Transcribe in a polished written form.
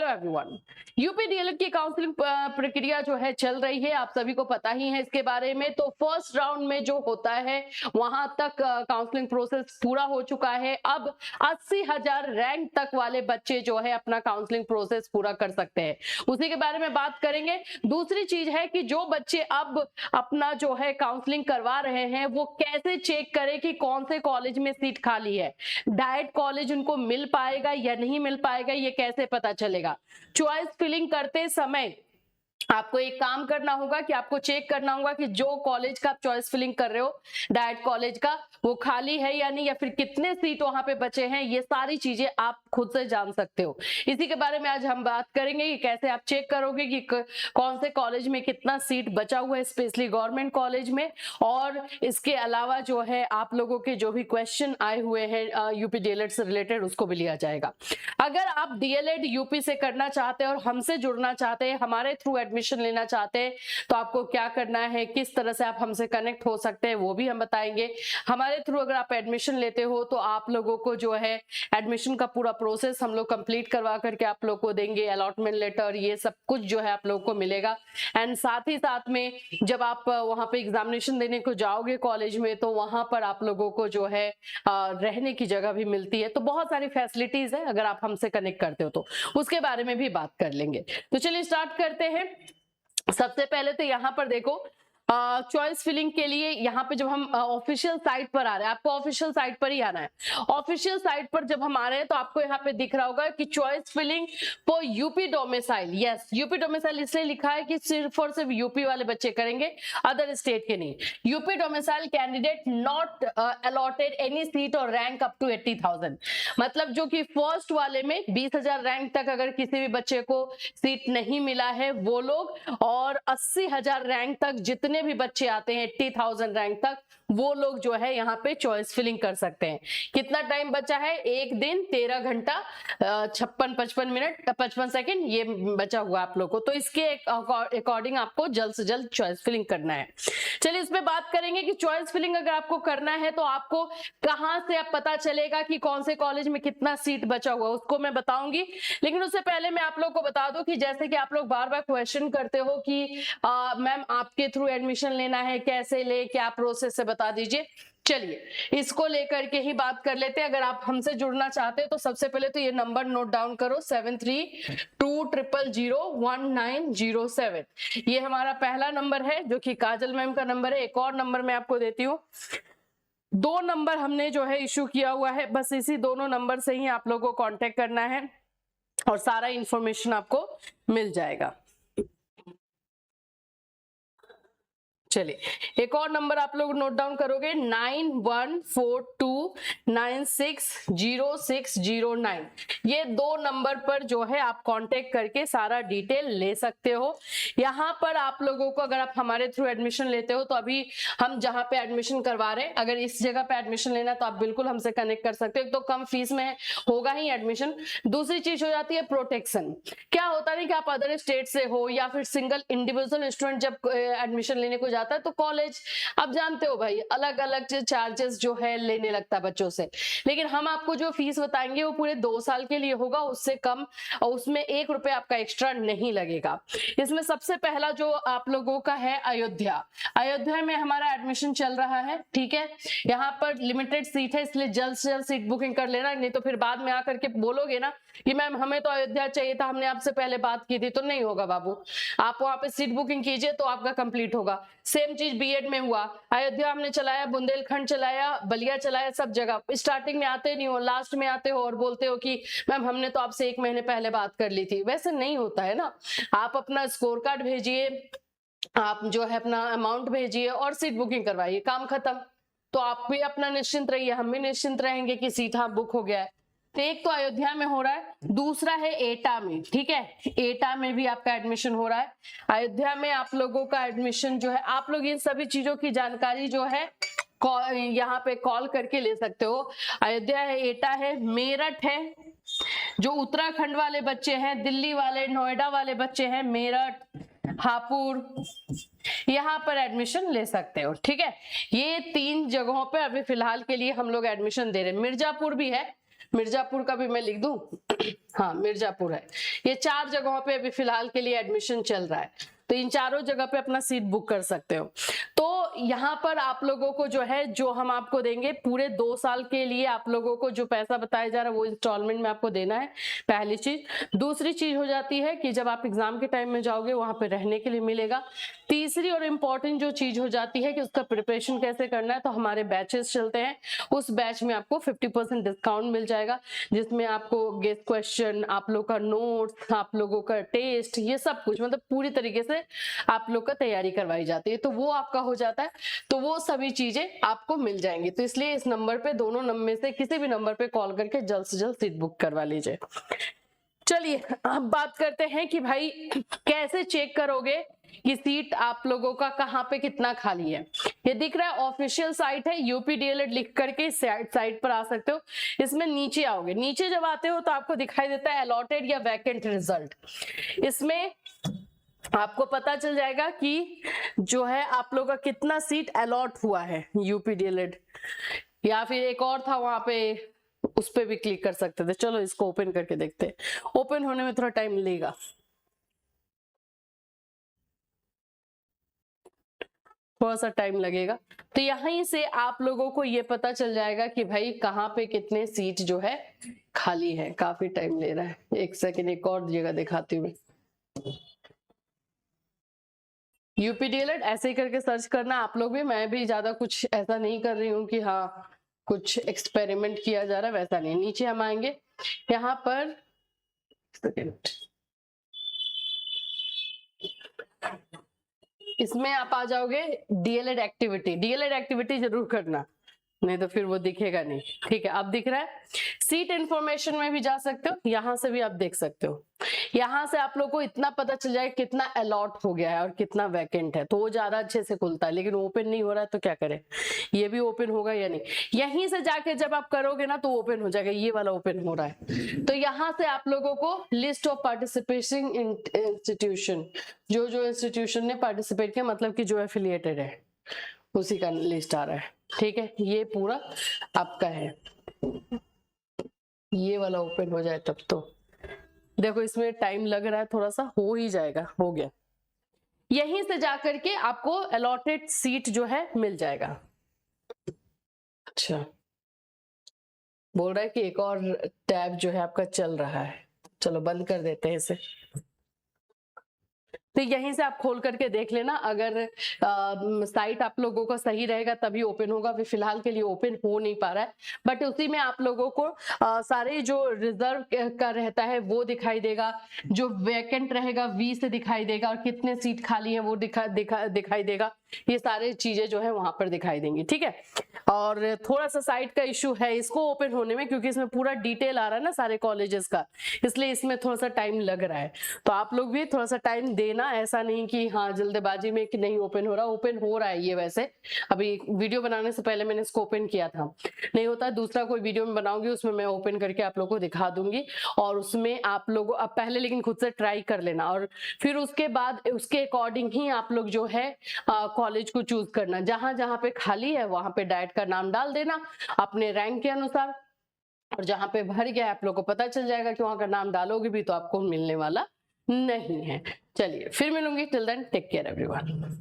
Hello everyone. UP DElEd की counselling प्रक्रिया जो है चल रही है, आप सभी को पता ही है इसके बारे में। तो फर्स्ट राउंड में जो होता है वहां तक काउंसलिंग प्रोसेस पूरा हो चुका है। अब 80,000 रैंक तक वाले बच्चे जो है अपना काउंसलिंग प्रोसेस पूरा कर सकते हैं, उसी के बारे में बात करेंगे। दूसरी चीज है कि जो बच्चे अब अपना जो है काउंसलिंग करवा रहे हैं वो कैसे चेक करें कि कौन से कॉलेज में सीट खाली है, डायरेक्ट कॉलेज उनको मिल पाएगा या नहीं मिल पाएगा, ये कैसे पता चलेगा। चॉइस फिलिंग करते समय आपको एक काम करना होगा कि आपको चेक करना होगा कि जो कॉलेज का आप चॉइस फिलिंग कर रहे हो, डायरेक्ट कॉलेज का, वो खाली है या नहीं, या फिर कितने सीट वहां पे बचे हैं। ये सारी चीजें आप खुद से जान सकते हो। इसी के बारे में आज हम बात करेंगे कि कैसे आप चेक करोगे कि कौन से कॉलेज में कितना सीट बचा हुआ है, स्पेशली गवर्नमेंट कॉलेज में। और इसके अलावा जो है आप लोगों के जो भी क्वेश्चन आए हुए हैं यूपी डीएलएड से रिलेटेड, उसको भी लिया जाएगा। अगर आप डीएलएड यूपी से करना चाहते हैं और हमसे जुड़ना चाहते हैं, हमारे थ्रू एडमिशन लेना चाहते हैं, तो आपको क्या करना है, किस तरह से आप हमसे कनेक्ट हो सकते हैं, वो भी हम बताएंगे। हमारे थ्रू अगर आप एडमिशन लेते हो तो आप लोगों को जो है एडमिशन का पूरा प्रोसेस हम लोग कंप्लीट करवा करके आप लोग को देंगे, अलॉटमेंट लेटर, ये सब कुछ जो है आप लोग को मिलेगा। एंड साथ ही साथ में जब आप वहां पे एग्जामिनेशन देने को जाओगे कॉलेज में, तो वहां पर आप लोगों को जो है रहने की जगह भी मिलती है। तो बहुत सारी फैसिलिटीज है अगर आप हमसे कनेक्ट करते हो तो, उसके बारे में भी बात कर लेंगे। तो चलिए स्टार्ट करते हैं। सबसे पहले तो यहाँ पर देखो, चॉइस फिलिंग के लिए यहाँ पे जब हम ऑफिशियल साइट पर आ रहे हैं, आपको ऑफिशियल साइट पर ही आना है। ऑफिशियल साइट पर जब हम आ रहे हैं तो आपको यहाँ पे दिख रहा होगा कि choice filling for UP domicile. Yes, UP domicile इसलिए लिखा है कि सिर्फ और सिर्फ यूपी वाले बच्चे करेंगे, अदर स्टेट के नहीं। UP domicile candidate not allotted any seat और रैंक अप टू 80,000। मतलब जो कि फर्स्ट वाले में 20,000 रैंक तक अगर किसी भी बच्चे को सीट नहीं मिला है वो लोग, और 80,000 रैंक तक जितने भी बच्चे आते हैं 80,000 रैंक तक, वो लोग जो है यहाँ पे चॉइस फिलिंग कर सकते हैं। कितना टाइम बचा है? एक दिन 13 घंटा 55 मिनट 55 सेकंड ये बचा हुआ आप लोग को। तो इसके अकॉर्डिंग आपको जल्द से जल्द चॉइस फिलिंग करना है। चलिए इस पे बात करेंगे कि चॉइस फिलिंग अगर आपको करना है तो आपको कहां से अब पता चलेगा कि कौन से कॉलेज में कितना सीट बचा हुआ, उसको मैं बताऊंगी। लेकिन उससे पहले मैं आप लोग को बता दूं कि जैसे कि आप लोग बार बार क्वेश्चन करते हो कि मैम आपके थ्रू एडमिशन लेना है, कैसे ले, क्या प्रोसेस है, बता दीजिए। चलिए इसको लेकर के ही बात कर लेते हैं। अगर आप हमसे जुड़ना चाहते हो तो सबसे पहले तो ये नंबर नोट डाउन करो, 7320001907। ये हमारा पहला नंबर है जो कि काजल मैम का नंबर है। एक और नंबर मैं आपको देती हूँ, 2 नंबर हमने जो है इशू किया हुआ है, बस इसी दोनों नंबर से ही आप लोगों को कांटेक्ट करना है और सारा इंफॉर्मेशन आपको मिल जाएगा। चलिए एक और नंबर आप लोग नोट डाउन करोगे, 9142960609। ये 2 नंबर पर जो है आप कांटेक्ट करके सारा डिटेल ले सकते हो। यहाँ पर आप लोगों को अगर आप हमारे थ्रू एडमिशन लेते हो तो अभी हम जहाँ पे एडमिशन करवा रहे हैं, अगर इस जगह पे एडमिशन लेना है तो आप बिल्कुल हमसे कनेक्ट कर सकते हो। तो कम फीस में होगा ही एडमिशन। दूसरी चीज हो जाती है प्रोटेक्शन। क्या होता है कि आप अदर स्टेट से हो या फिर सिंगल इंडिविजुअल स्टूडेंट जब एडमिशन लेने को जाता है तो कॉलेज आप जानते हो भाई अलग अलग चार्जेस जो है लेने लगता है बच्चों से। लेकिन हम आपको जो फीस बताएंगे वो पूरे 2 साल के लिए होगा, उससे कम, और उसमें 1 रुपया आपका एक्स्ट्रा नहीं लगेगा। इसमें सबसे पहला जो आप लोगों का है अयोध्या। अयोध्या में हमारा एडमिशन चल रहा है, ठीक है। यहाँ पर लिमिटेड सीट है, इसलिए जल्द से जल्द सीट बुकिंग कर लेना, नहीं तो फिर बाद में आकर के बोलोगे ना कि मैम हमें तो अयोध्या चाहिए था, हमने आपसे पहले बात की थी। तो नहीं होगा बाबू, आप वहां पे सीट बुकिंग कीजिए तो आपका कंप्लीट होगा। सेम चीज बीएड में हुआ, अयोध्या हमने चलाया, बुंदेलखंड चलाया, बलिया चलाया, सब जगह स्टार्टिंग में आते नहीं हो, लास्ट में आते हो और बोलते हो कि मैम हमने तो आपसे 1 महीने पहले बात कर ली थी। वैसे नहीं होता है ना। आप अपना स्कोर कार्ड भेजिए, आप जो है अपना अमाउंट भेजिए और सीट बुकिंग करवाइए, काम खत्म। तो आप भी अपना निश्चिंत रहिए, हम भी निश्चिंत रहेंगे कि सीट हाँ बुक हो गया है। तो एक तो अयोध्या में हो रहा है, दूसरा है एटा में, ठीक है। एटा में भी आपका एडमिशन हो रहा है। अयोध्या में आप लोगों का एडमिशन जो है, आप लोग इन सभी चीजों की जानकारी जो है यहाँ पे कॉल करके ले सकते हो। अयोध्या है, एटा है, मेरठ है, जो उत्तराखंड वाले बच्चे हैं, दिल्ली वाले, नोएडा वाले बच्चे हैं, मेरठ, हापुड़, यहाँ पर एडमिशन ले सकते हो, ठीक है। ये 3 जगहों पे अभी फिलहाल के लिए हम लोग एडमिशन दे रहे हैं। मिर्जापुर भी है, मिर्जापुर का भी मैं लिख दूं। हाँ, मिर्जापुर है। ये 4 जगहों पे अभी फिलहाल के लिए एडमिशन चल रहा है, तो इन चारों जगह पे अपना सीट बुक कर सकते हो। तो यहाँ पर आप लोगों को जो है, जो हम आपको देंगे पूरे 2 साल के लिए, आप लोगों को जो पैसा बताया जा रहा है वो इंस्टॉलमेंट में आपको देना है, पहली चीज। दूसरी चीज हो जाती है कि जब आप एग्जाम के टाइम में जाओगे वहां पे रहने के लिए मिलेगा। तीसरी और इम्पोर्टेंट जो चीज हो जाती है कि उसका प्रिपरेशन कैसे करना है, तो हमारे बैचेस चलते हैं, उस बैच में आपको 50% डिस्काउंट मिल जाएगा, जिसमें आपको गेस्ट क्वेश्चन, आप लोग का नोट्स, आप लोगों का टेस्ट, ये सब कुछ मतलब पूरी तरीके से आप लोग का तैयारी करवाई जाती है, तो वो आपका हो जाता है। तो वो सभी चीजें आपको मिल जाएंगी। तो इसलिए इस नंबर पे, दोनों नंबर में से किसी भी नंबर पे कॉल करके जल्द से जल्द सीट बुक करवा लीजिए। चलिए अब बात करते हैं कि भाई कैसे चेक करोगे कि सीट आप लोगों का कहाँ पे कितना खाली है। ये दिख रहा है, ऑफिशियल साइट है, यूपी डीएलएड लिख करके साइट पर आ सकते हो। इसमें नीचे आओगे, नीचे जब आते हो तो आपको दिखाई देता है अलॉटेड या वैकेंट रिजल्ट। इसमें आपको पता चल जाएगा कि जो है आप लोग का कितना सीट अलॉट हुआ है यूपी डीएलएड, या फिर एक और था वहां पे, उस पे भी क्लिक कर सकते थे। चलो इसको ओपन करके देखते हैं, ओपन होने में थोड़ा टाइम लेगा। थोड़ा सा टाइम लगेगा। तो यहीं से आप लोगों को ये पता चल जाएगा कि भाई कहाँ पे कितने सीट जो है खाली है। काफी टाइम ले रहा है, एक सेकेंड एक और जगह दिखाती हूँ। यूपी डीएलएड ऐसे ही करके सर्च करना आप लोग भी, मैं भी ज्यादा कुछ ऐसा नहीं कर रही हूँ कि हाँ कुछ एक्सपेरिमेंट किया जा रहा है, वैसा नहीं। नीचे हम आएंगे, यहाँ पर इसमें आप आ जाओगे डीएलएड एक्टिविटी। डीएलएड एक्टिविटी जरूर करना, नहीं तो फिर वो दिखेगा नहीं। ठीक है, अब दिख रहा है। सीट इंफॉर्मेशन में भी जा सकते हो, यहां से भी आप देख सकते हो। यहां से आप लोग को इतना पता चल जाए कितना अलॉट हो गया है और कितना वैकेंट है, तो वो ज्यादा अच्छे से खुलता है। लेकिन ओपन नहीं हो रहा है तो क्या करें, ये भी ओपन होगा या नहीं। यहीं से जाके जब आप करोगे ना तो ओपन हो जाएगा, ये वाला ओपन हो रहा है। तो यहाँ से आप लोगों को लिस्ट ऑफ पार्टिसिपेटिंग इंस्टीट्यूशन, जो जो इंस्टीट्यूशन ने पार्टिसिपेट किया, मतलब कि जो एफिलिएटेड है, उसी का लिस्ट आ रहा है। ठीक है, ये पूरा आपका है। ये वाला ओपन हो जाए तब तो देखो, इसमें टाइम लग रहा है थोड़ा सा, हो ही जाएगा, हो गया। यहीं से जाकर के आपको अलॉटेड सीट जो है मिल जाएगा। अच्छा, बोल रहा है कि एक और टैब जो है आपका चल रहा है, चलो बंद कर देते हैं इसे। तो यहीं से आप खोल करके देख लेना, अगर साइट आप लोगों का सही रहेगा तभी ओपन होगा। अभी फिलहाल के लिए ओपन हो नहीं पा रहा है, बट उसी में आप लोगों को सारे जो रिजर्व का रहता है वो दिखाई देगा, जो वैकेंट रहेगा वी से दिखाई देगा, और कितने सीट खाली है वो दिखाई देगा। ये सारे चीजें जो है वहां पर दिखाई देंगी। ठीक है, और थोड़ा सा साइट का इशू है इसको ओपन होने में, क्योंकि इसमें पूरा डिटेल आ रहा है ना सारे कॉलेजेस का, इसलिए इसमें थोड़ा सा टाइम लग रहा है। तो आप लोग भी थोड़ा सा टाइम देना, ऐसा नहीं कि हाँ जल्दबाजी में कि नहीं ओपन हो रहा, ओपन हो रहा है। ये वैसे अभी वीडियो बनाने से पहले मैंने इसको ओपन किया था, नहीं होता दूसरा कोई वीडियो में बनाऊंगी उसमें मैं ओपन करके आप लोग को दिखा दूंगी, और उसमें आप लोग अब पहले लेकिन खुद से ट्राई कर लेना, और फिर उसके बाद उसके अकॉर्डिंग ही आप लोग जो है कॉलेज को चूज करना। जहां जहां पे खाली है वहां पे डाइट का नाम डाल देना अपने रैंक के अनुसार, और जहां पे भर गया आप लोग को पता चल जाएगा कि वहां का नाम डालोगे भी तो आपको मिलने वाला नहीं है। चलिए फिर मिलूंगी, till then take care everyone.